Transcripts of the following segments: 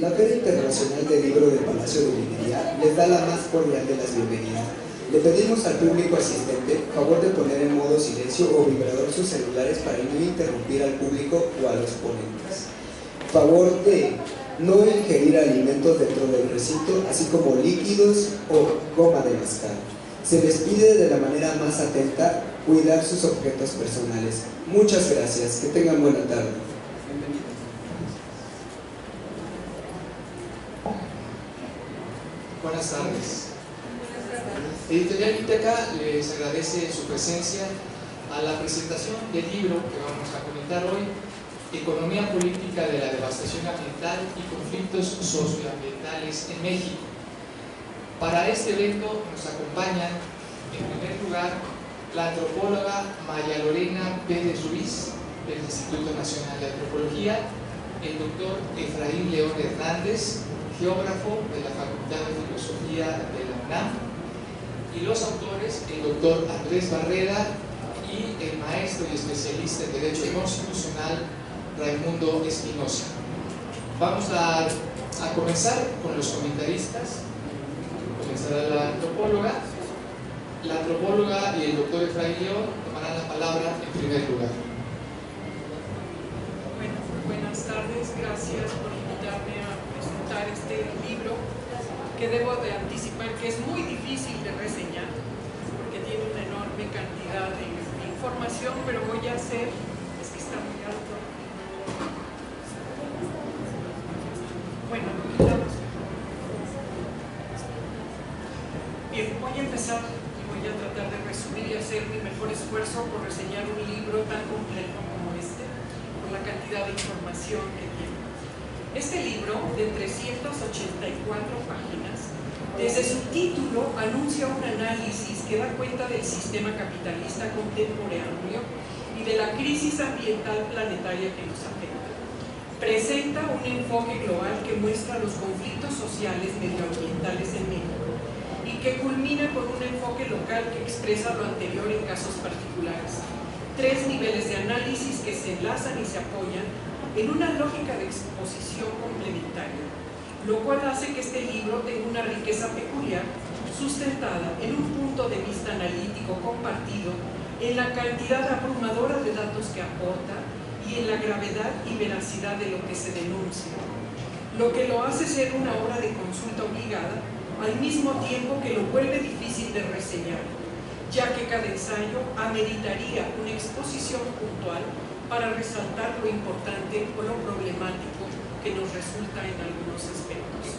La Feria Internacional del Libro del Palacio de Minería les da la más cordial de las bienvenidas. Le pedimos al público asistente favor de poner en modo silencio o vibrador sus celulares para no interrumpir al público o a los ponentes. Favor de no ingerir alimentos dentro del recinto, así como líquidos o goma de mascar. Se les pide de la manera más atenta cuidar sus objetos personales. Muchas gracias, que tengan buena tarde. Buenas tardes. Editorial Ítaca les agradece su presencia a la presentación del libro que vamos a comentar hoy, Economía Política de la Devastación Ambiental y Conflictos Socioambientales en México. Para este evento nos acompañan, en primer lugar, la antropóloga María Lorena Pérez Ruiz, del Instituto Nacional de Antropología, el doctor Efraín León Hernández, geógrafo de la Facultad de Filosofía de la UNAM, y los autores, el doctor Andrés Barrera y el maestro y especialista en Derecho Constitucional, Raimundo Espinosa. Vamos a comenzar con los comentaristas. Comenzará la antropóloga. La antropóloga y el doctor Efraín León tomarán la palabra en primer lugar. Bueno, buenas tardes, gracias por invitarme a presentar este libro que debo de anticipar que es muy difícil de reseñar porque tiene una enorme cantidad de información, pero voy a hacer, es que está muy alto. Bueno, bien, voy a empezar y voy a tratar de resumir y hacer mi mejor esfuerzo por reseñar un libro tan complejo como este, por la cantidad de información que tiene. Este libro, de 384 páginas, desde su título anuncia un análisis que da cuenta del sistema capitalista contemporáneo y de la crisis ambiental planetaria que nos afecta. Presenta un enfoque global que muestra los conflictos sociales medioambientales en México y que culmina con un enfoque local que expresa lo anterior en casos particulares. 3 niveles de análisis que se enlazan y se apoyan en una lógica de exposición complementaria, lo cual hace que este libro tenga una riqueza peculiar sustentada en un punto de vista analítico compartido, en la cantidad abrumadora de datos que aporta y en la gravedad y veracidad de lo que se denuncia, lo que lo hace ser una obra de consulta obligada, al mismo tiempo que lo vuelve difícil de reseñar, ya que cada ensayo ameritaría una exposición puntual para resaltar lo importante o lo problemático que nos resulta en algunos aspectos.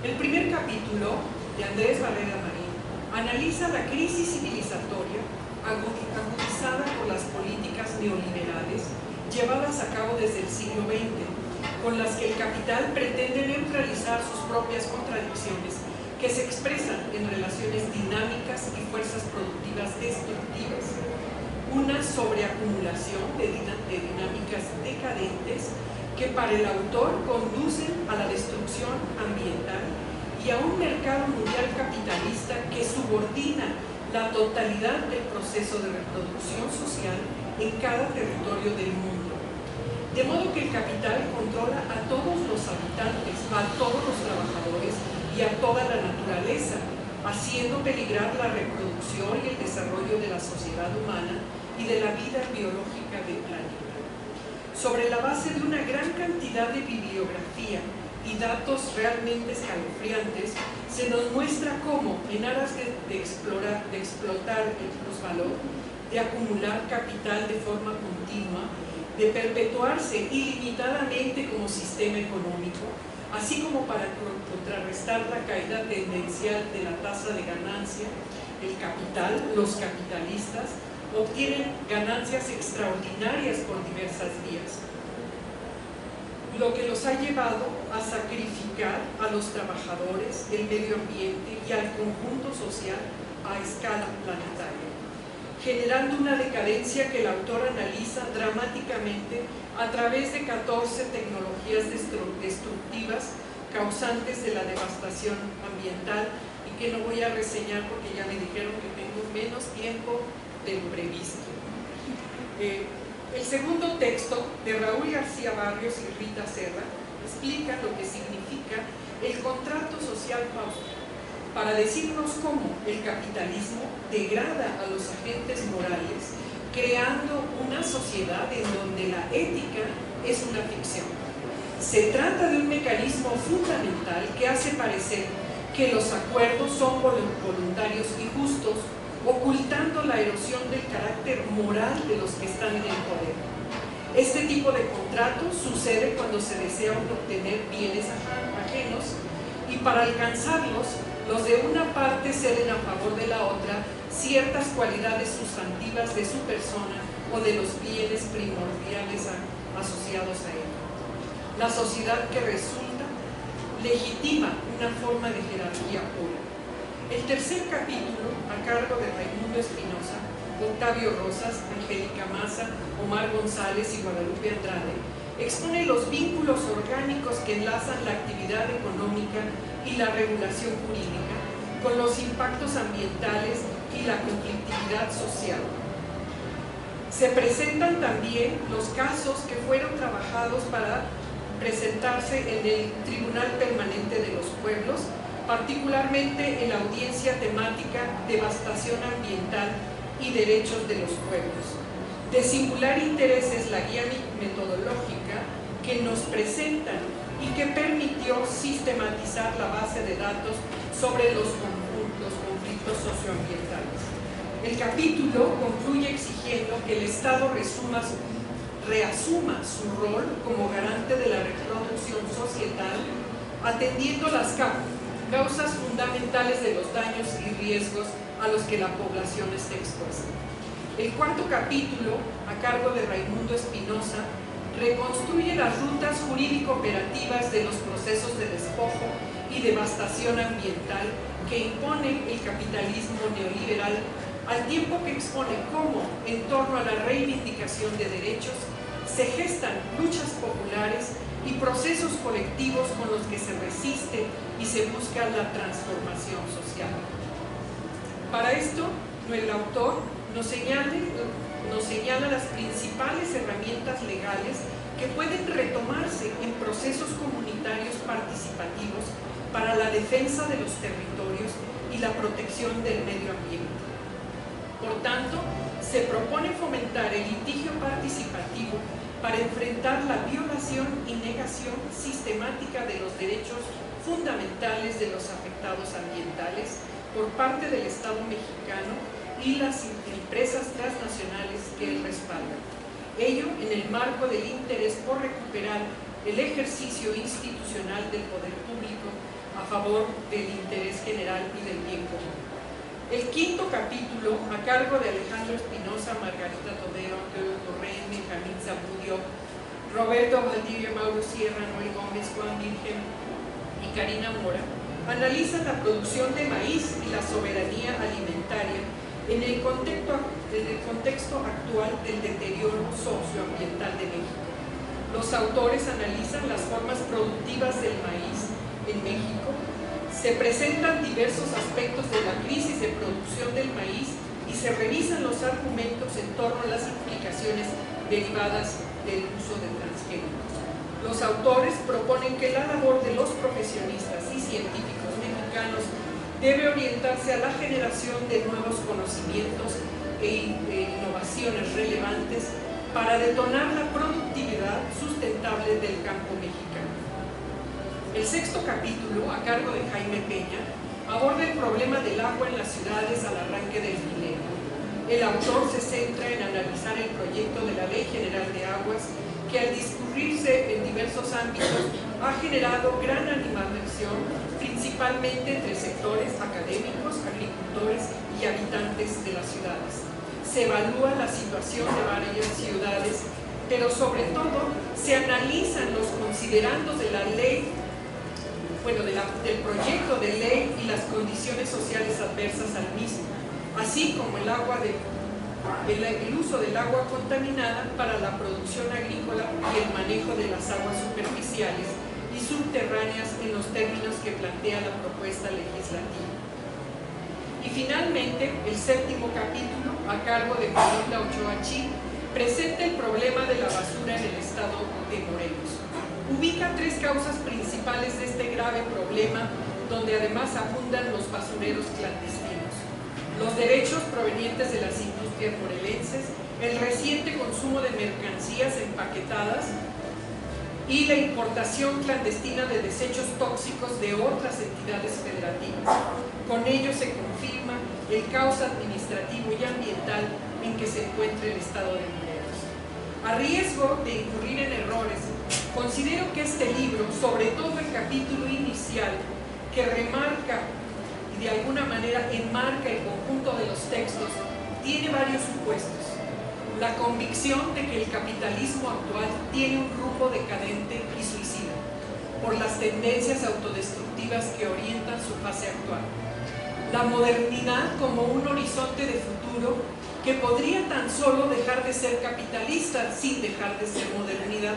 El primer capítulo, de Andrés Barrera Marín, analiza la crisis civilizatoria agudizada por las políticas neoliberales llevadas a cabo desde el siglo XX, con las que el capital pretende neutralizar sus propias contradicciones que se expresan en relaciones dinámicas y fuerzas productivas destructivas, una sobreacumulación de dinámicas decadentes que para el autor conducen a la destrucción ambiental y a un mercado mundial capitalista que subordina la totalidad del proceso de reproducción social en cada territorio del mundo. De modo que el capital controla a todos los habitantes, a todos los trabajadores y a toda la naturaleza, haciendo peligrar la reproducción y el desarrollo de la sociedad humana y de la vida biológica del planeta. Sobre la base de una gran cantidad de bibliografía y datos realmente escalofriantes, se nos muestra cómo, en aras de explotar el plusvalor, de acumular capital de forma continua, de perpetuarse ilimitadamente como sistema económico, así como para contrarrestar la caída tendencial de la tasa de ganancia, el capital, los capitalistas, obtienen ganancias extraordinarias por diversas vías, lo que los ha llevado a sacrificar a los trabajadores, el medio ambiente y al conjunto social a escala planetaria, generando una decadencia que el autor analiza dramáticamente a través de 14 tecnologías destructivas causantes de la devastación ambiental y que no voy a reseñar porque ya me dijeron que tengo menos tiempo de lo previsto. El segundo texto, de Raúl García Barrios y Rita Serra, explica lo que significa para decirnos cómo el capitalismo degrada a los agentes morales, creando una sociedad en donde la ética es una ficción. Se trata de un mecanismo fundamental que hace parecer que los acuerdos son voluntarios y justos, ocultando la erosión del carácter moral de los que están en el poder. Este tipo de contratos sucede cuando se desea obtener bienes ajenos y para alcanzarlos, los de una parte ceden a favor de la otra ciertas cualidades sustantivas de su persona o de los bienes primordiales asociados a él. La sociedad que resulta legitima una forma de jerarquía pura. El tercer capítulo, a cargo de Raimundo Espinosa, Octavio Rosas, Angélica Maza, Omar González y Guadalupe Andrade, expone los vínculos orgánicos que enlazan la actividad económica y la regulación jurídica con los impactos ambientales y la conflictividad social. Se presentan también los casos que fueron trabajados para presentarse en el Tribunal Permanente de los Pueblos, particularmente en la audiencia temática Devastación Ambiental y Derechos de los Pueblos. De singular interés es la guía metodológica que nos presentan y que permitió sistematizar la base de datos sobre los conflictos socioambientales. El capítulo concluye exigiendo que el Estado reasuma su rol como garante de la reproducción societal, atendiendo las causas fundamentales de los daños y riesgos a los que la población está expuesta. El cuarto capítulo, a cargo de Raimundo Espinosa, reconstruye las rutas jurídico-operativas de los procesos de despojo y devastación ambiental que impone el capitalismo neoliberal, al tiempo que expone cómo, en torno a la reivindicación de derechos, se gestan luchas populares y procesos colectivos con los que se resiste y se busca la transformación social. Para esto, el autor nos señala las principales herramientas legales que pueden retomarse en procesos comunitarios participativos para la defensa de los territorios y la protección del medio ambiente. Por tanto, se propone fomentar el litigio participativo para enfrentar la violación y negación sistemática de los derechos fundamentales de los afectados ambientales por parte del Estado mexicano y las empresas transnacionales que él respalda. Ello en el marco del interés por recuperar el ejercicio institucional del poder público a favor del interés general y del bien común. El quinto capítulo, a cargo de Alejandro Espinosa, Margarita Todero, Antonio Correa, Benjamín Zamudio, Roberto Valdivia, Mauro Sierra, Noel Gómez, Juan Virgen y Karina Mora, analizan la producción de maíz y la soberanía alimentaria en el contexto actual del deterioro socioambiental de México. Los autores analizan las formas productivas del maíz en México. Se presentan diversos aspectos de la crisis de producción del maíz y se revisan los argumentos en torno a las implicaciones derivadas del uso de transgénicos. Los autores proponen que la labor de los profesionistas y científicos mexicanos debe orientarse a la generación de nuevos conocimientos e innovaciones relevantes para detonar la productividad sustentable del campo mexicano. El sexto capítulo, a cargo de Jaime Peña, aborda el problema del agua en las ciudades al arranque del milenio. El autor se centra en analizar el proyecto de la Ley General de Aguas, que al discurrirse en diversos ámbitos ha generado gran animadversión, principalmente entre sectores académicos, agricultores y habitantes de las ciudades. Se evalúa la situación de varias ciudades, pero sobre todo se analizan los considerandos de la ley, del proyecto de ley y las condiciones sociales adversas al mismo, así como el uso del agua contaminada para la producción agrícola y el manejo de las aguas superficiales y subterráneas en los términos que plantea la propuesta legislativa. Y finalmente, el séptimo capítulo, a cargo de Camila Ochoa Chi, presenta el problema de la basura en el estado de Morelos. Ubica tres causas principales de este grave problema donde además abundan los basureros clandestinos, los derechos provenientes de las industrias morelenses, el reciente consumo de mercancías empaquetadas y la importación clandestina de desechos tóxicos de otras entidades federativas. Con ello se confirma el caos administrativo y ambiental en que se encuentra el Estado de Morelos. A riesgo de incurrir en errores, considero que este libro, sobre todo el capítulo inicial, que remarca y de alguna manera enmarca el conjunto de los textos, tiene varios supuestos. La convicción de que el capitalismo actual tiene un rumbo decadente y suicida, por las tendencias autodestructivas que orientan su fase actual. La modernidad como un horizonte de futuro que podría tan solo dejar de ser capitalista sin dejar de ser modernidad,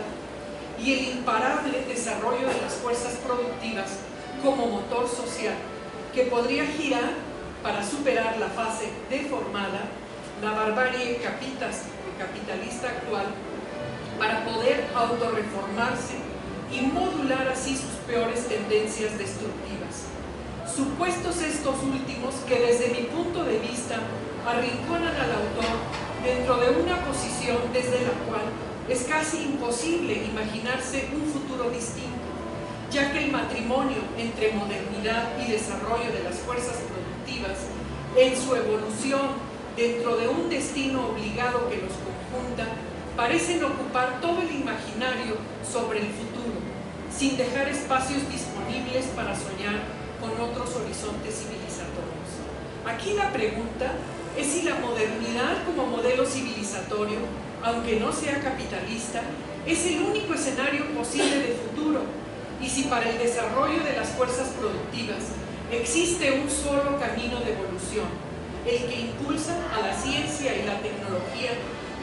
y el imparable desarrollo de las fuerzas productivas como motor social que podría girar para superar la fase deformada, la barbarie capitalista actual, para poder autorreformarse y modular así sus peores tendencias destructivas. Supuestos estos últimos que desde mi punto de vista arrinconan al autor dentro de una posición desde la cual es casi imposible imaginarse un futuro distinto, ya que el matrimonio entre modernidad y desarrollo de las fuerzas productivas en su evolución dentro de un destino obligado que los conjunta, parecen ocupar todo el imaginario sobre el futuro, sin dejar espacios disponibles para soñar con otros horizontes civilizatorios. Aquí la pregunta es si la modernidad como modelo civilizatorio, aunque no sea capitalista, es el único escenario posible de futuro, y si para el desarrollo de las fuerzas productivas existe un solo camino de evolución, el que impulsa a la ciencia y la tecnología,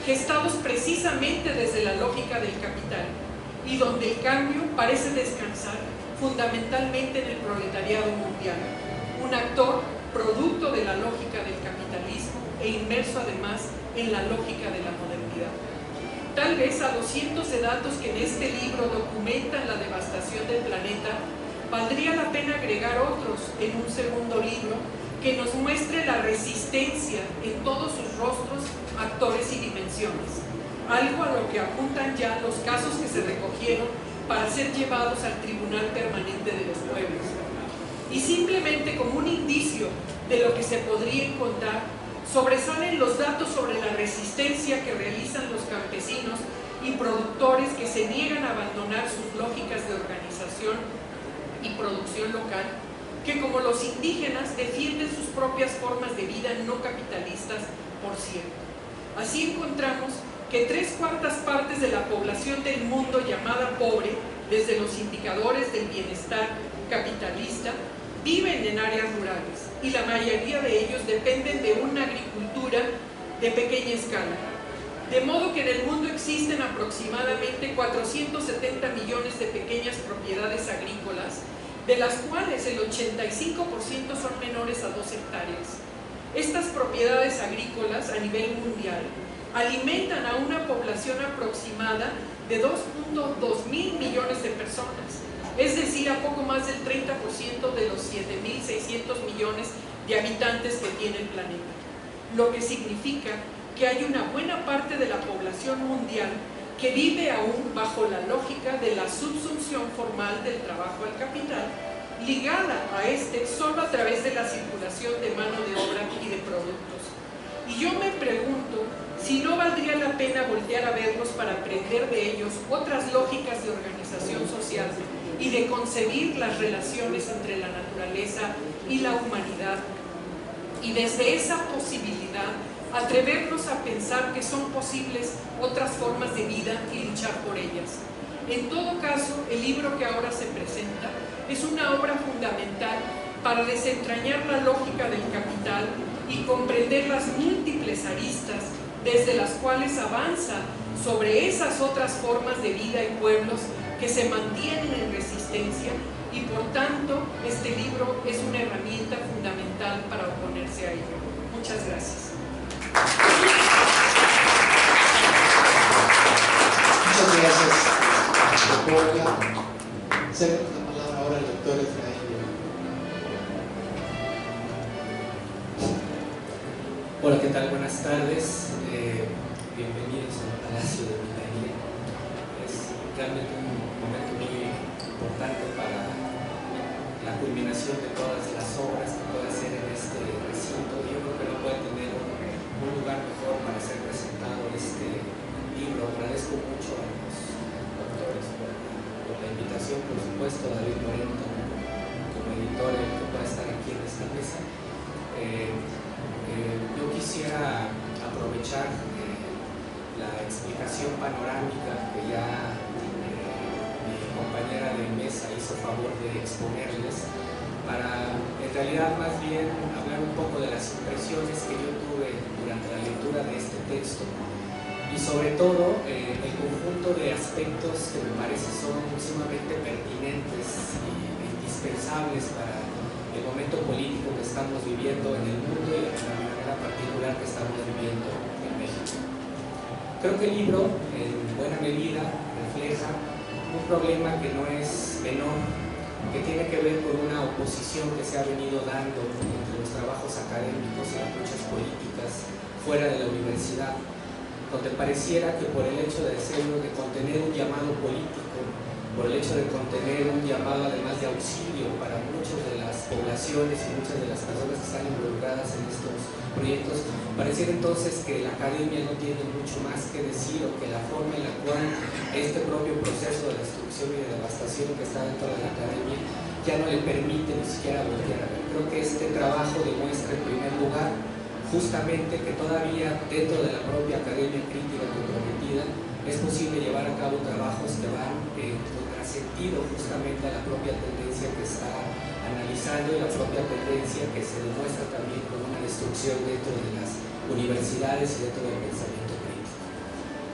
gestados precisamente desde la lógica del capital, y donde el cambio parece descansar fundamentalmente en el proletariado mundial, un actor producto de la lógica del capitalismo e inmerso además en la lógica de la modernidad. Tal vez a los cientos de datos que en este libro documentan la devastación del planeta, valdría la pena agregar otros en un segundo libro que nos muestre la resistencia en todos sus rostros, actores y dimensiones, algo a lo que apuntan ya los casos que se recogieron para ser llevados al Tribunal Permanente de los Pueblos. Y simplemente como un indicio de lo que se podría encontrar, sobresalen los datos sobre la resistencia que realizan los campesinos y productores que se niegan a abandonar sus lógicas de organización y producción local, que como los indígenas defienden sus propias formas de vida no capitalistas, por cierto. Así encontramos que 3/4 partes de la población del mundo llamada pobre, desde los indicadores del bienestar capitalista, viven en áreas rurales y la mayoría de ellos dependen de una agricultura de pequeña escala. De modo que en el mundo existen aproximadamente 470 millones de pequeñas propiedades agrícolas, de las cuales el 85% son menores a 2 hectáreas. Estas propiedades agrícolas a nivel mundial alimentan a una población aproximada de 2.2 mil millones de personas, es decir, a poco más del 30% de los 7.600 millones de habitantes que tiene el planeta, lo que significa que hay una buena parte de la población mundial que vive aún bajo la lógica de la subsunción formal del trabajo al capital, ligada a este solo a través de la circulación de mano de obra y de productos. Y yo me pregunto si no valdría la pena voltear a verlos para aprender de ellos otras lógicas de organización social y de concebir las relaciones entre la naturaleza y la humanidad, y desde esa posibilidad atrevernos a pensar que son posibles otras formas de vida y luchar por ellas. En todo caso, el libro que ahora se presenta es una obra fundamental para desentrañar la lógica del capital y comprender las múltiples aristas desde las cuales avanza sobre esas otras formas de vida y pueblos que se mantienen en resistencia, y por tanto este libro es una herramienta fundamental para oponerse a ello. Muchas gracias. Muchas gracias, doctora. Cedemos la palabra ahora al doctor Efraín. Hola, ¿qué tal? Buenas tardes. Bienvenidos al Palacio de Minería. Es realmente un momento muy importante para la culminación de todas las obras que puede hacer en este recinto. Yo creo que no puede tener un lugar mejor para ser presentado este libro. Agradezco mucho a los autores por la invitación, por supuesto, a David Moreno como editor, el que pueda estar aquí en esta mesa. Yo quisiera aprovechar la explicación panorámica que ya mi compañera de mesa hizo favor de exponerles, para en realidad más bien hablar un poco de las impresiones que yo tuve durante la lectura de este texto y sobre todo el conjunto de aspectos que me parece son sumamente pertinentes e indispensables para el momento político que estamos viviendo en el mundo y de la manera particular que estamos viviendo en México. Creo que el libro, en buena medida, refleja un problema que no es menor, que tiene que ver con una oposición que se ha venido dando entre los trabajos académicos y las luchas políticas fuera de la universidad, donde pareciera que por el hecho de contener un llamado político, por el hecho de contener un llamado además de auxilio para muchas de las poblaciones y muchas de las personas que están involucradas en estos proyectos, pareciera entonces que la academia no tiene mucho más que decir, o que la forma en la cual este propio proceso de destrucción y de devastación que está dentro de la academia ya no le permite ni siquiera voltear a ver. Creo que este trabajo demuestra en primer lugar justamente que todavía dentro de la propia academia crítica comprometida es posible llevar a cabo trabajos que van sentido justamente a la propia tendencia que está analizando y la propia tendencia que se demuestra también con una destrucción dentro de las universidades y dentro del pensamiento crítico.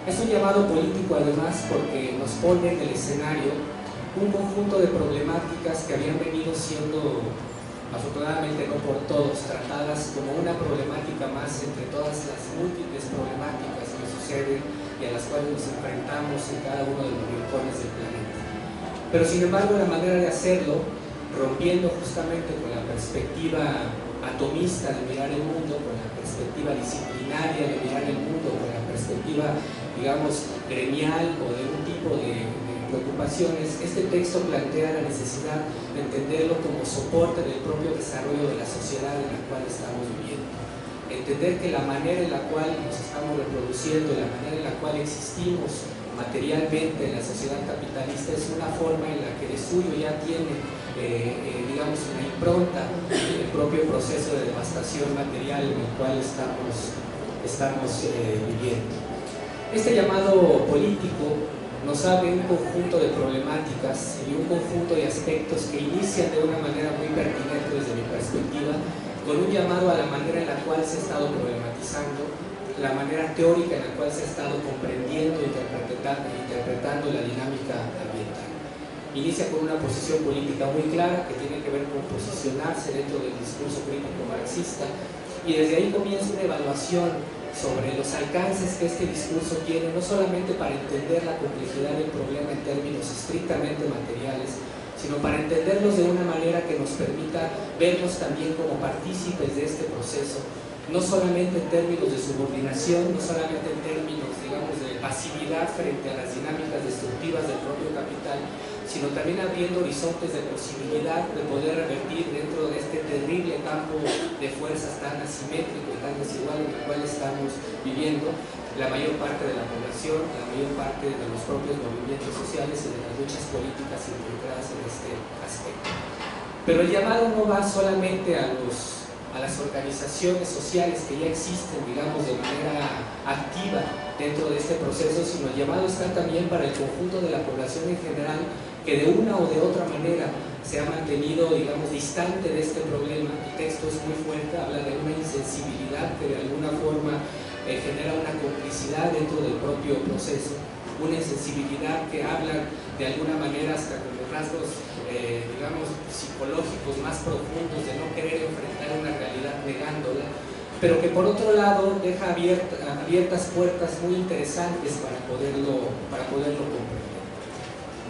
Es un llamado político además porque nos pone en el escenario un conjunto de problemáticas que habían venido siendo, afortunadamente no por todos, tratadas como una problemática más entre todas las múltiples problemáticas que suceden y a las cuales nos enfrentamos en cada uno de los rincones del planeta. Pero sin embargo la manera de hacerlo, rompiendo justamente con la perspectiva atomista de mirar el mundo, con la perspectiva disciplinaria de mirar el mundo, con la perspectiva, digamos, gremial o de un tipo de preocupaciones, este texto plantea la necesidad de entenderlo como soporte del propio desarrollo de la sociedad en la cual estamos viviendo. Entender que la manera en la cual nos estamos reproduciendo, la manera en la cual existimos materialmente en la sociedad capitalista es una forma en la que de suyo ya tiene, digamos, una impronta el propio proceso de devastación material en el cual estamos viviendo. Este llamado político nos abre un conjunto de problemáticas y un conjunto de aspectos que inician de una manera muy pertinente desde mi perspectiva, con un llamado a la manera en la cual se ha estado problematizando, la manera teórica en la cual se ha estado comprendiendo e interpretando la dinámica ambiental. Inicia con una posición política muy clara que tiene que ver con posicionarse dentro del discurso crítico marxista, y desde ahí comienza una evaluación sobre los alcances que este discurso tiene, no solamente para entender la complejidad del problema en términos estrictamente materiales, sino para entenderlos de una manera que nos permita vernos también como partícipes de este proceso, no solamente en términos de subordinación, no solamente en términos, digamos, de pasividad frente a las dinámicas destructivas del propio capital, sino también abriendo horizontes de posibilidad de poder revertir dentro de este terrible campo de fuerzas tan asimétrico y tan desigual en el cual estamos viviendo la mayor parte de la población, la mayor parte de los propios movimientos sociales y de las luchas políticas involucradas en este aspecto. Pero el llamado no va solamente a las organizaciones sociales que ya existen, digamos, de manera activa dentro de este proceso, sino el llamado está también para el conjunto de la población en general, que de una o de otra manera se ha mantenido, digamos, distante de este problema. El texto es muy fuerte, habla de una insensibilidad que de alguna forma genera una complicidad dentro del propio proceso, una insensibilidad que habla de alguna manera hasta con los rasgos, digamos, psicológicos más profundos de no querer enfrentar una realidad negándola, pero que por otro lado deja abiertas puertas muy interesantes para poderlo comprender.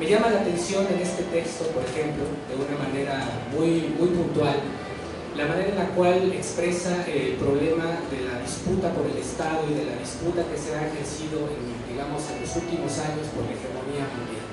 Me llama la atención en este texto, por ejemplo, de una manera muy puntual, la manera en la cual expresa el problema de la disputa por el Estado y de la disputa que se ha ejercido digamos, en los últimos años por la hegemonía mundial.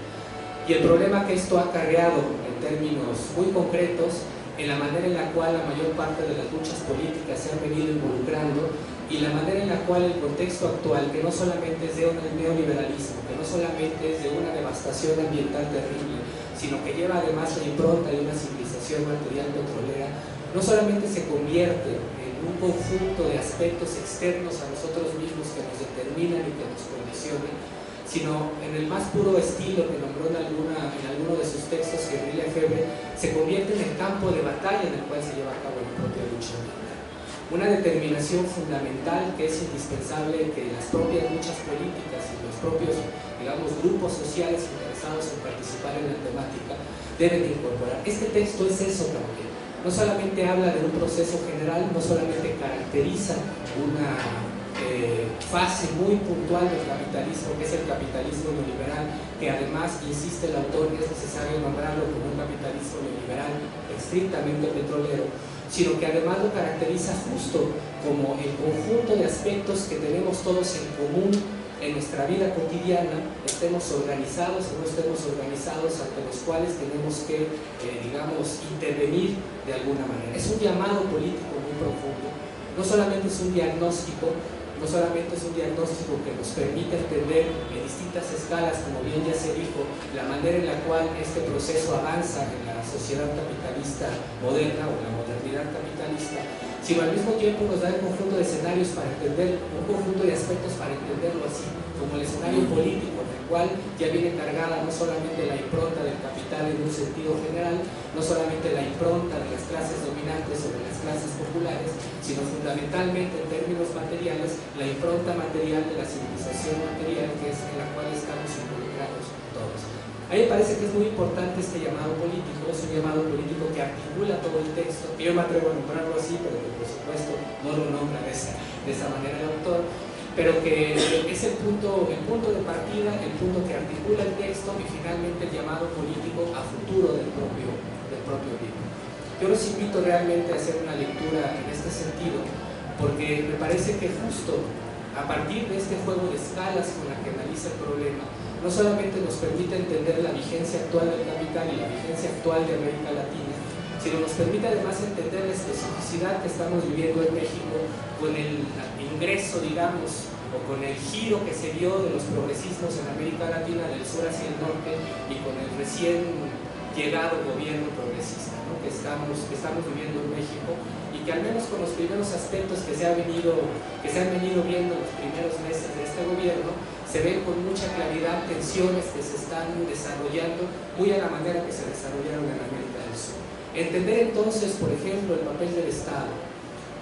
Y el problema que esto ha acarreado en términos muy concretos en la manera en la cual la mayor parte de las luchas políticas se han venido involucrando y la manera en la cual el contexto actual, que no solamente es de un neoliberalismo, que no solamente es de una devastación ambiental terrible, sino que lleva además la impronta de una civilización material petrolera, no solamente se convierte en un conjunto de aspectos externos a nosotros mismos que nos determinan y que nos condicionan, sino en el más puro estilo que nombró en alguno de sus textos Henri Lefebvre, se convierte en el campo de batalla en el cual se lleva a cabo la propia lucha ambiental. Una determinación fundamental que es indispensable que las propias luchas políticas y los propios, digamos, grupos sociales interesados en participar en la temática deben de incorporar. Este texto es eso también. No solamente habla de un proceso general, no solamente caracteriza una fase muy puntual del capitalismo, que es el capitalismo neoliberal, que además, insiste el autor, que es necesario nombrarlo como un capitalismo neoliberal estrictamente petrolero, sino que además lo caracteriza justo como el conjunto de aspectos que tenemos todos en común en nuestra vida cotidiana, estemos organizados o no estemos organizados, ante los cuales tenemos que, digamos, intervenir de alguna manera. Es un llamado político muy profundo, no solamente es un diagnóstico, no solamente es un diagnóstico que nos permite entender en distintas escalas, como bien ya se dijo, la manera en la cual este proceso avanza en la sociedad capitalista moderna o la modernidad capitalista, sino al mismo tiempo nos da un conjunto de escenarios para entender, un conjunto de aspectos para entenderlo así, como el escenario político, en el cual ya viene cargada no solamente la impronta del capital en un sentido general, no solamente la impronta de las clases dominantes sobre las clases populares, sino fundamentalmente en términos materiales, la impronta material de la civilización material, que es en la cual estamos involucrados todos. A mí me parece que es muy importante este llamado político, es un llamado político que articula todo el texto, que yo me atrevo a nombrarlo así, pero que por supuesto no lo nombra de esa manera el autor, pero que es el punto de partida, el punto que articula el texto y finalmente el llamado político a futuro del propio libro. Yo los invito realmente a hacer una lectura en este sentido, porque me parece que justo a partir de este juego de escalas con la que analiza el problema, no solamente nos permite entender la vigencia actual del capital y la vigencia actual de América Latina, sino nos permite además entender la especificidad que estamos viviendo en México con el ingreso, digamos, o con el giro que se dio de los progresismos en América Latina del sur hacia el norte y con el recién llegado gobierno progresista, ¿no?, que estamos viviendo en México, y que al menos con los primeros aspectos que se han venido viendo en los primeros meses de este gobierno, se ven con mucha claridad tensiones que se están desarrollando muy a la manera que se desarrollaron en América del Sur. Entender entonces, por ejemplo, el papel del Estado,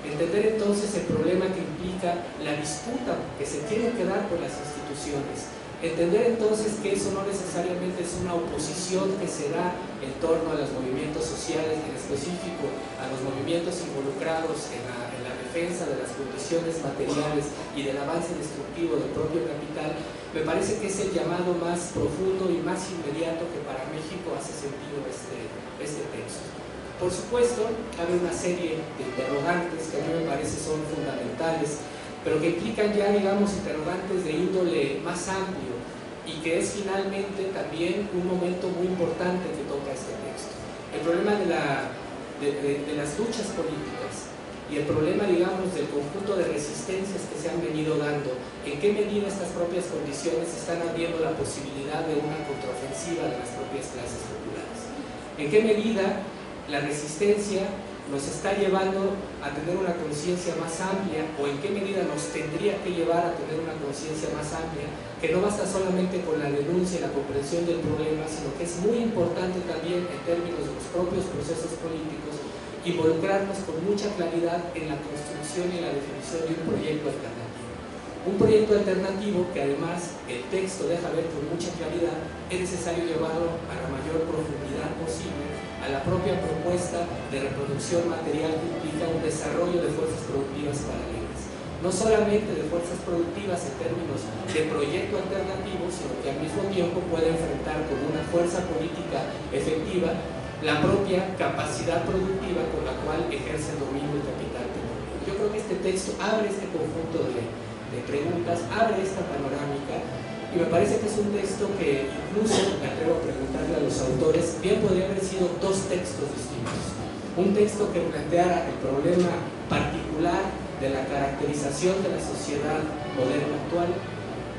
entender entonces el problema que implica la disputa que se tiene que dar por las instituciones, entender entonces que eso no necesariamente es una oposición que se da en torno a los movimientos sociales, en específico a los movimientos involucrados en la defensa de las condiciones materiales y del avance destructivo del propio capital, me parece que es el llamado más profundo y más inmediato que para México hace sentido este texto. Por supuesto, hay una serie de interrogantes que a mí me parece son fundamentales, pero que implican ya, digamos, interrogantes de índole más amplio y que es finalmente también un momento muy importante que toca este texto. El problema de las luchas políticas y el problema, digamos, del conjunto de resistencias que se han venido dando, en qué medida estas propias condiciones están abriendo la posibilidad de una contraofensiva de las propias clases populares, en qué medida la resistencia nos está llevando a tener una conciencia más amplia, o en qué medida nos tendría que llevar a tener una conciencia más amplia, que no basta solamente con la denuncia y la comprensión del problema, sino que es muy importante también en términos de los propios procesos políticos involucrarnos con mucha claridad en la construcción y la definición de un proyecto alternativo. Un proyecto alternativo que además el texto deja ver con mucha claridad, es necesario llevarlo a la mayor profundidad posible a la propia propuesta de reproducción material que implica un desarrollo de fuerzas productivas paralelas. No solamente de fuerzas productivas en términos de proyecto alternativo, sino que al mismo tiempo puede enfrentar con una fuerza política efectiva la propia capacidad productiva con la cual ejerce el dominio del capital. Yo creo que este texto abre este conjunto de preguntas, abre esta panorámica, y me parece que es un texto que incluso, me atrevo a preguntarle a los autores, bien podría haber sido dos textos distintos. Un texto que planteara el problema particular de la caracterización de la sociedad moderna actual,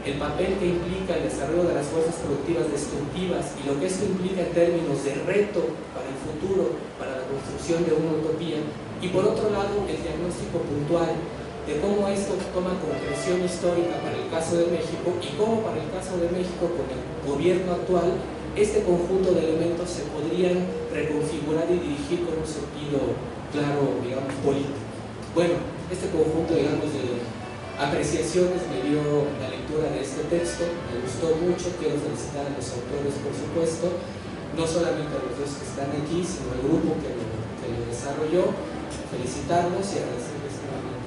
el papel que implica el desarrollo de las fuerzas productivas destructivas y lo que esto implica en términos de reto para el futuro, para la construcción de una utopía, y por otro lado el diagnóstico puntual de cómo esto toma concreción histórica para el caso de México y cómo para el caso de México con el gobierno actual este conjunto de elementos se podrían reconfigurar y dirigir con un sentido claro, digamos, político. Bueno, este conjunto, digamos, de apreciaciones me dio la lectura de este texto, me gustó mucho, quiero felicitar a los autores, por supuesto, no solamente a los dos que están aquí, sino al grupo que lo desarrolló, felicitarlos y agradecerles nuevamente.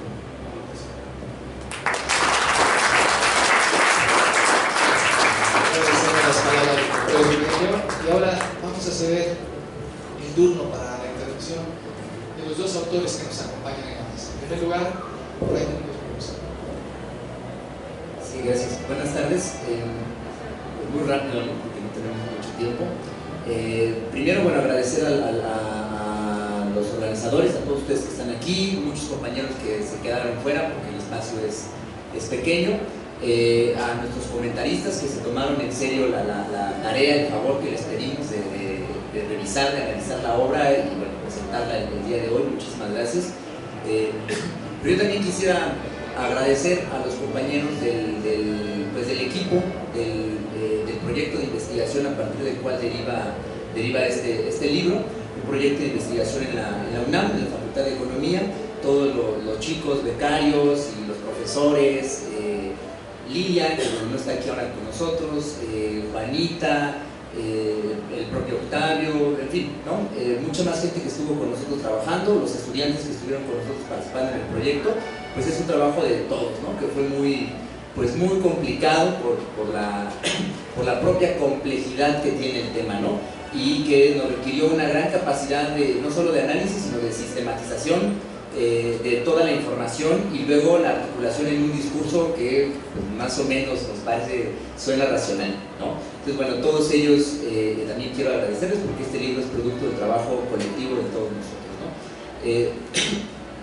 Y ahora vamos a ceder el turno para la intervención de los dos autores que nos acompañan en la mesa. En primer lugar, Raimundo Espinosa. Sí, gracias. Buenas tardes. Muy rápido, ¿no? Porque no tenemos mucho tiempo. Primero, bueno, agradecer a los organizadores, a todos ustedes que están aquí, muchos compañeros que se quedaron fuera porque el espacio es pequeño. A nuestros comentaristas que se tomaron en serio la tarea, el favor que les pedimos de revisar, de analizar la obra y bueno, presentarla el día de hoy. Muchísimas gracias. Pero yo también quisiera agradecer a los compañeros del equipo del proyecto de investigación a partir del cual deriva este libro, un proyecto de investigación en la UNAM, en la Facultad de Economía, todos los chicos becarios y los profesores, Lilia, que no está aquí ahora con nosotros, Juanita, el propio Octavio, en fin, ¿no? Mucha más gente que estuvo con nosotros trabajando, los estudiantes que estuvieron con nosotros participando en el proyecto, pues es un trabajo de todos, ¿no? Que fue muy complicado por la propia complejidad que tiene el tema, ¿no? Y que nos requirió una gran capacidad no solo de análisis, sino de sistematización de toda la información y luego la articulación en un discurso que pues, más o menos nos parece suena racional, ¿no? Entonces, bueno, todos ellos también quiero agradecerles porque este libro es producto del trabajo colectivo de todos nosotros, ¿no?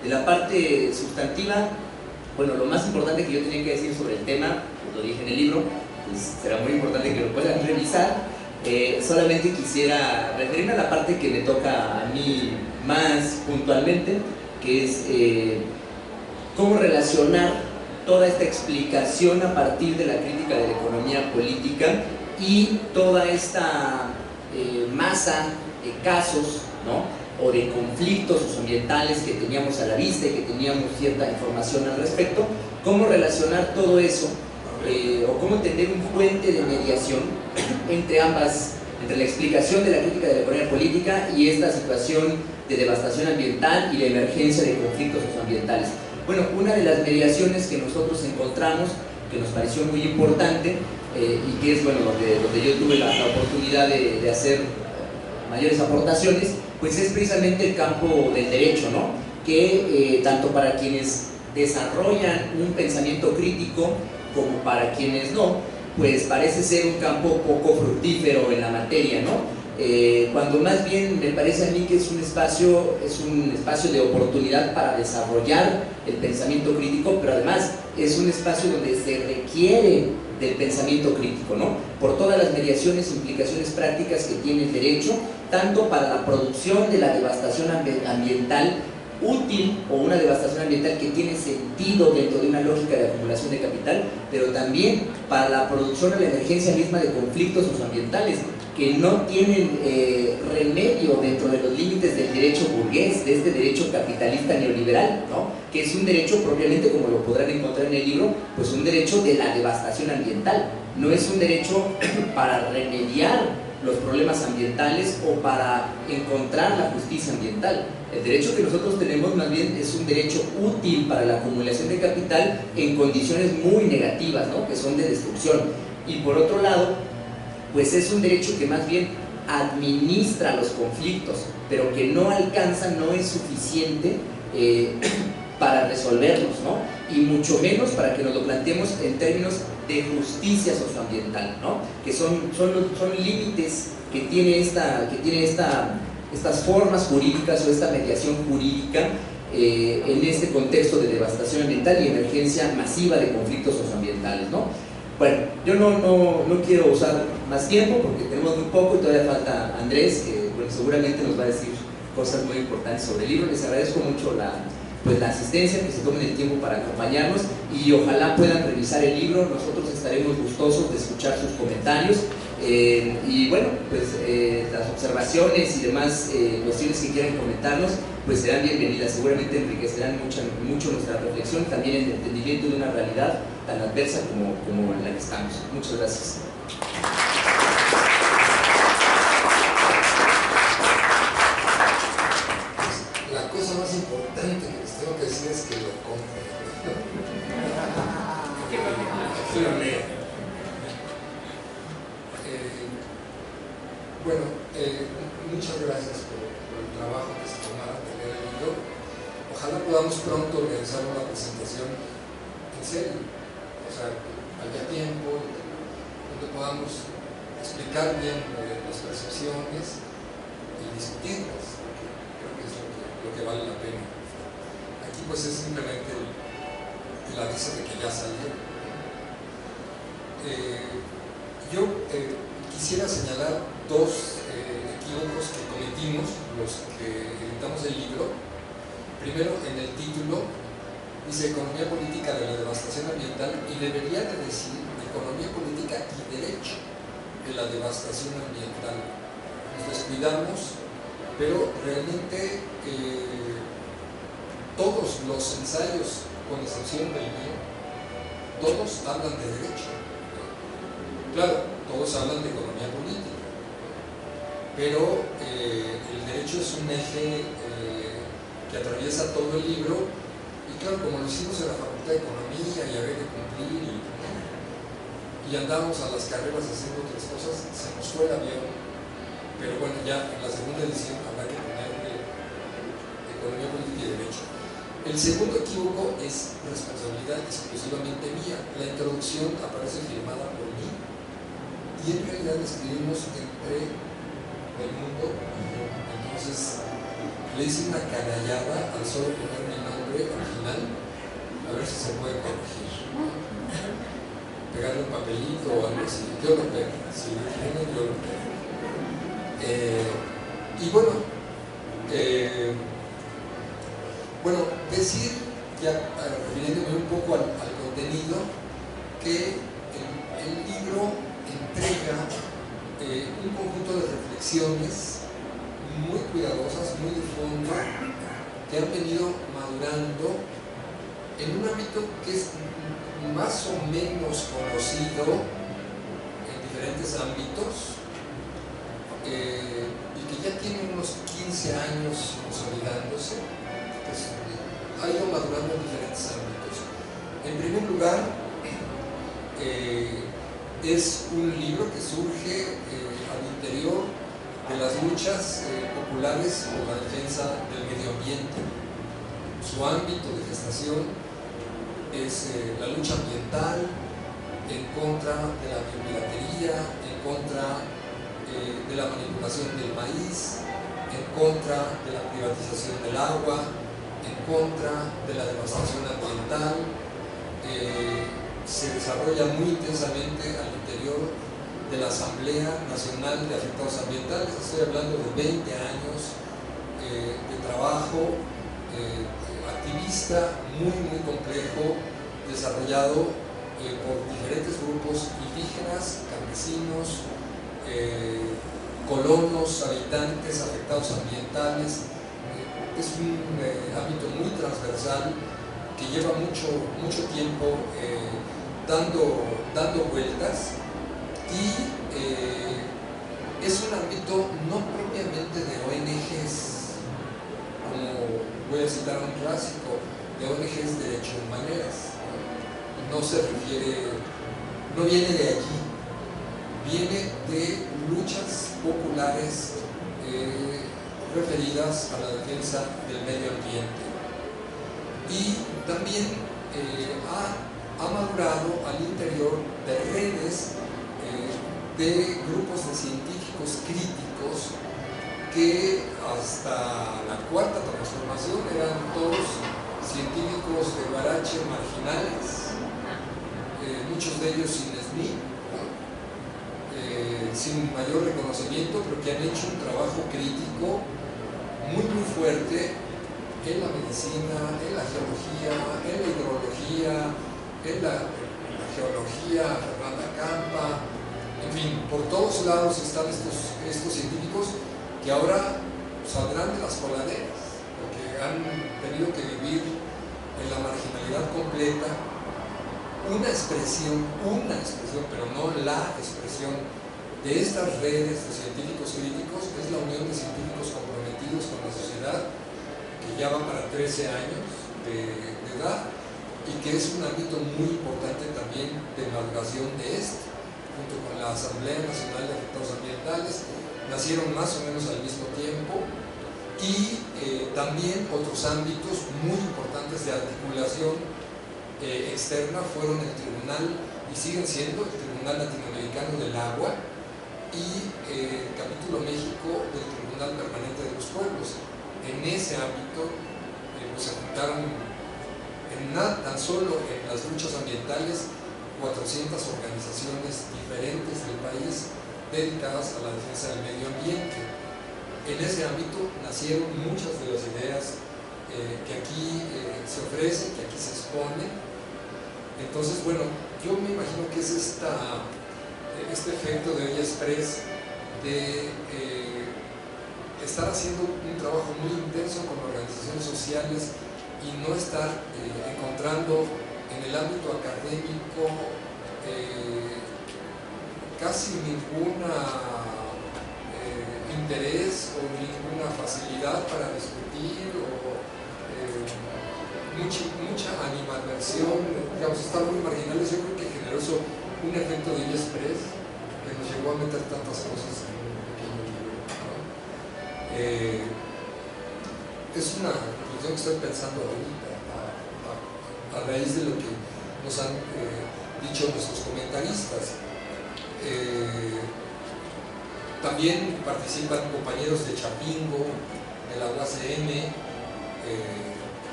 De la parte sustantiva, bueno, lo más importante que yo tenía que decir sobre el tema, pues, lo dije en el libro, pues será muy importante que lo puedan revisar. Solamente quisiera referirme a la parte que me toca a mí más puntualmente, que es cómo relacionar toda esta explicación a partir de la crítica de la economía política y toda esta masa de casos, ¿no? O de conflictos socioambientales que teníamos a la vista y que teníamos cierta información al respecto, cómo relacionar todo eso o cómo tener un puente de mediación entre la explicación de la crítica de la economía política y esta situación de devastación ambiental y la emergencia de conflictos socioambientales. Bueno, una de las mediaciones que nosotros encontramos, que nos pareció muy importante y que es bueno, donde yo tuve la oportunidad de hacer mayores aportaciones, pues es precisamente el campo del derecho, ¿no? Que tanto para quienes desarrollan un pensamiento crítico como para quienes no, pues parece ser un campo poco fructífero en la materia, ¿no? Cuando más bien me parece a mí que es un espacio de oportunidad para desarrollar el pensamiento crítico, pero además es un espacio donde se requiere del pensamiento crítico, ¿no? Por todas las mediaciones e implicaciones prácticas que tiene el derecho, tanto para la producción de la devastación ambiental útil o una devastación ambiental que tiene sentido dentro de una lógica de acumulación de capital, pero también para la producción de la emergencia misma de conflictos socioambientales que no tienen remedio dentro de los límites del derecho burgués, de este derecho capitalista neoliberal, ¿no? Que es un derecho propiamente, como lo podrán encontrar en el libro, pues un derecho de la devastación ambiental, no es un derecho para remediar los problemas ambientales o para encontrar la justicia ambiental. El derecho que nosotros tenemos más bien es un derecho útil para la acumulación de capital en condiciones muy negativas, ¿no? Que son de destrucción. Y por otro lado, pues es un derecho que más bien administra los conflictos, pero que no alcanza, no es suficiente para resolverlos, ¿no? Y mucho menos para que nos lo planteemos en términos de justicia socioambiental, ¿no? Que son límites que tiene estas formas jurídicas o esta mediación jurídica en este contexto de devastación ambiental y emergencia masiva de conflictos socioambientales, ¿no? Bueno, yo no quiero usar más tiempo porque tenemos muy poco y todavía falta Andrés, que bueno, seguramente nos va a decir cosas muy importantes sobre el libro. Les agradezco mucho la asistencia, que se tomen el tiempo para acompañarnos y ojalá puedan revisar el libro. Nosotros estaremos gustosos de escuchar sus comentarios y bueno, pues las observaciones y demás cuestiones que quieran comentarnos pues serán bienvenidas, seguramente enriquecerán mucho nuestra reflexión y también el entendimiento de una realidad tan adversa como en la que estamos. Muchas gracias. La cosa más importante que les tengo que decir es que lo compren. Que lo lean. Bueno, muchas gracias por el trabajo que se tomaron de leer el libro. Ojalá podamos pronto realizar una presentación en serio, o sea, que haya tiempo, donde podamos explicar bien las percepciones y discutirlas, porque creo que es lo que vale la pena. Aquí pues es simplemente el aviso de que ya salió. Yo quisiera señalar dos equívocos que cometimos los que editamos el libro. Primero, en el título dice Economía Política de la Devastación Ambiental y debería de decir Economía Política y Derecho de la Devastación Ambiental. Nos descuidamos, pero realmente todos los ensayos, con excepción del mío, todos hablan de derecho. Claro, todos hablan de economía política, pero el derecho es un eje que atraviesa todo el libro y claro, como lo hicimos en la Facultad de Economía y había que cumplir y andamos a las carreras haciendo otras cosas, se nos fue el avión, pero bueno, ya en la segunda edición habrá que ponerle economía política y derecho. El segundo equívoco es responsabilidad exclusivamente mía. La introducción aparece firmada por mí y en realidad escribimos entre el mundo y yo. Entonces le hice una canallada al solo poner mi nombre al final, a ver si se puede corregir. Pegarle un papelito o algo así. Yo lo pego, si lo tienen, yo lo pego. Y bueno, decir, ya refiriéndome un poco al contenido, que el libro entrega un conjunto de reflexiones muy cuidadosas, muy de fondo, que han venido madurando en un ámbito que es más o menos conocido en diferentes ámbitos y que ya tiene unos 15 años consolidándose, pues ha ido madurando en diferentes ámbitos. En primer lugar, es un libro que surge al interior de las luchas populares por la defensa del medio ambiente. Su ámbito de gestación es la lucha ambiental en contra de la biopiratería, en contra de la manipulación del maíz, en contra de la privatización del agua, en contra de la devastación ambiental. Se desarrolla muy intensamente al interior de la Asamblea Nacional de Afectados Ambientales. Estoy hablando de 20 años de trabajo activista muy complejo, desarrollado por diferentes grupos indígenas, campesinos, colonos, habitantes, afectados ambientales. Es un ámbito muy transversal que lleva mucho tiempo dando vueltas y es un ámbito no propiamente de ONGs, como voy a citar un clásico, de ONGs de hecho humaneras. No se refiere, no viene de allí, viene de luchas populares referidas a la defensa del medio ambiente. Y también ha madurado al interior de redes de grupos de científicos críticos que hasta la cuarta transformación eran todos científicos de Guarache marginales, muchos de ellos sin SNI, sin mayor reconocimiento, pero que han hecho un trabajo crítico muy fuerte en la medicina, en la geología, en la hidrología, en la geología, Fernanda Campa, en fin, por todos lados están estos científicos que ahora saldrán de las coladeras, porque han tenido que vivir en la marginalidad completa. Una expresión, pero no la expresión de estas redes de científicos críticos es la Unión de Científicos Comprometidos con la Sociedad, que ya va para 13 años de edad y que es un ámbito muy importante también de maduración de junto con la Asamblea Nacional de Afectados Ambientales. Nacieron más o menos al mismo tiempo, y también otros ámbitos muy importantes de articulación externa fueron el Tribunal, y siguen siendo el Tribunal Latinoamericano del Agua y el Capítulo México del Tribunal Permanente de los Pueblos. En ese ámbito se juntaron tan solo en las luchas ambientales 400 organizaciones diferentes del país dedicadas a la defensa del medio ambiente. En ese ámbito nacieron muchas de las ideas que aquí se ofrecen, que aquí se exponen. Entonces, bueno, yo me imagino que es este efecto de Olla Express de estar haciendo un trabajo muy intenso con organizaciones sociales y no estar encontrando en el ámbito académico casi ninguna interés o ninguna facilidad para discutir o mucha animadversión, digamos, están muy marginales. Yo creo que generó eso un efecto de Olla Express que nos llevó a meter tantas cosas en un pequeño libro, ¿no? Es una conclusión que estoy pensando ahorita a raíz de lo que nos han dicho nuestros comentaristas. También participan compañeros de Chapingo, de la UACM,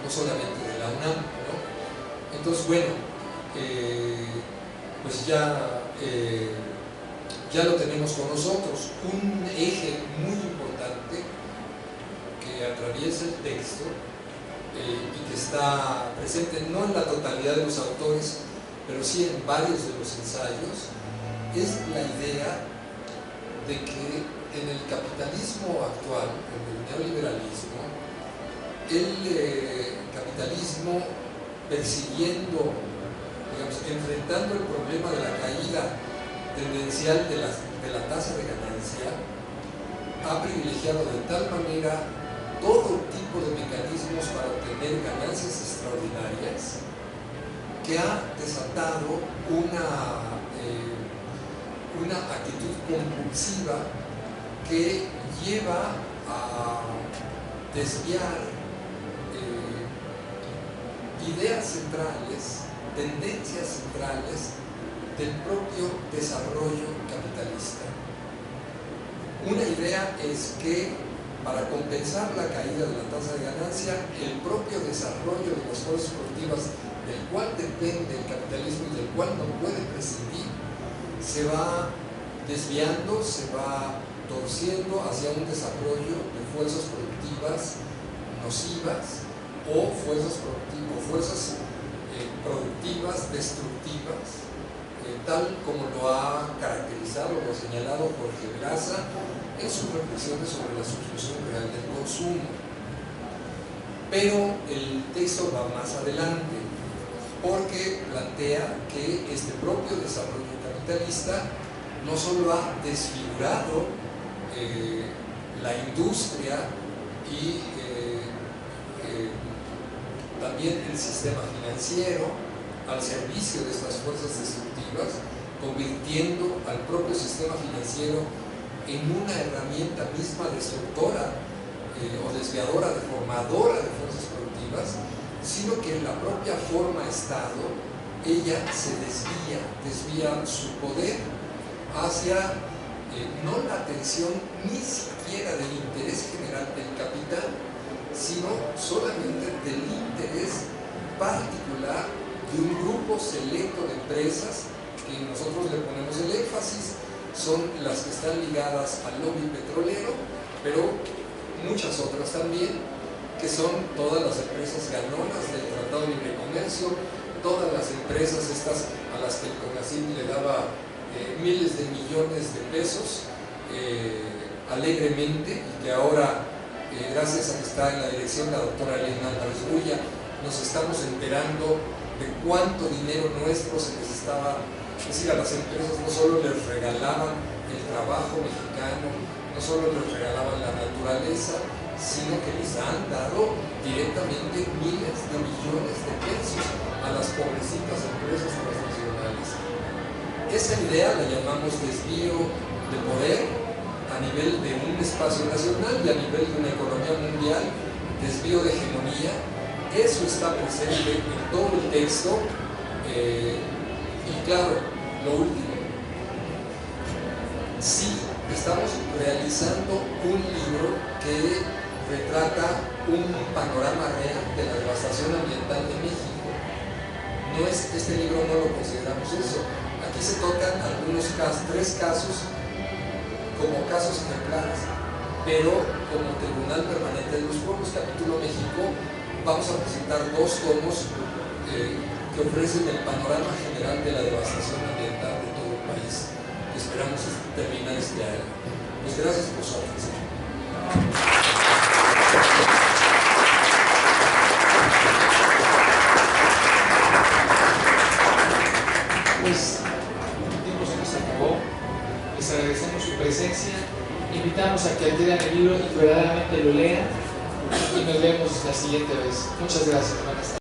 no solamente de la UNAM, ¿no? Entonces, bueno, pues ya lo tenemos con nosotros. Un eje muy importante que atraviesa el texto y que está presente no en la totalidad de los autores, pero sí en varios de los ensayos, es la idea de que en el capitalismo actual, en el neoliberalismo, el capitalismo persiguiendo, digamos, enfrentando el problema de la caída tendencial de la tasa de ganancia, ha privilegiado de tal manera todo tipo de mecanismos para obtener ganancias extraordinarias que ha desatado una actitud compulsiva que lleva a desviar ideas centrales, tendencias centrales del propio desarrollo capitalista. Una idea es que para compensar la caída de la tasa de ganancia, el propio desarrollo de las fuerzas productivas del cual depende el capitalismo y del cual no puede prescindir, se va desviando, se va torciendo hacia un desarrollo de fuerzas productivas nocivas o fuerzas productivas destructivas, tal como lo ha caracterizado, lo ha señalado Jorge Graza en sus reflexiones sobre la sustitución real del consumo. Pero el texto va más adelante, porque plantea que este propio desarrollo capitalista no solo ha desfigurado la industria y también el sistema financiero al servicio de estas fuerzas destructivas, convirtiendo al propio sistema financiero en una herramienta misma destructora o desviadora, deformadora de fuerzas productivas, sino que en la propia forma Estado, ella se desvía su poder hacia no la atención ni siquiera del interés general del capital, sino solamente del interés particular de un grupo selecto de empresas que nosotros le ponemos el énfasis, son las que están ligadas al lobby petrolero, pero muchas otras también, que son todas las empresas ganonas del Tratado de Libre Comercio, todas las empresas estas a las que el CONACYT le daba miles de millones de pesos alegremente, y que ahora, gracias a que está en la dirección la doctora Elena Álvarez Bulla, nos estamos enterando de cuánto dinero nuestro se les estaba, es decir, a las empresas no solo les regalaban el trabajo mexicano, no solo les regalaban la naturaleza, sino que les han dado directamente miles de millones de pesos a las pobrecitas empresas transnacionales. Esa idea la llamamos desvío de poder a nivel de un espacio nacional y a nivel de una economía mundial, desvío de hegemonía. Eso está presente en todo el texto. Y claro, lo último, sí estamos realizando un libro que retrata un panorama real de la devastación ambiental de México. Este libro no lo consideramos eso. Aquí se tocan algunos casos, 3 casos como casos ejemplares, pero como Tribunal Permanente de los Pueblos, capítulo México, vamos a presentar 2 tomos que ofrecen el panorama general de la devastación ambiental de todo el país, que esperamos terminar este año. Pues gracias por su atención. Pues el tiempo se nos acabó, les agradecemos su presencia, invitamos a que adquieran el libro y verdaderamente lo lean, y nos vemos la siguiente vez. Muchas gracias, buenas tardes.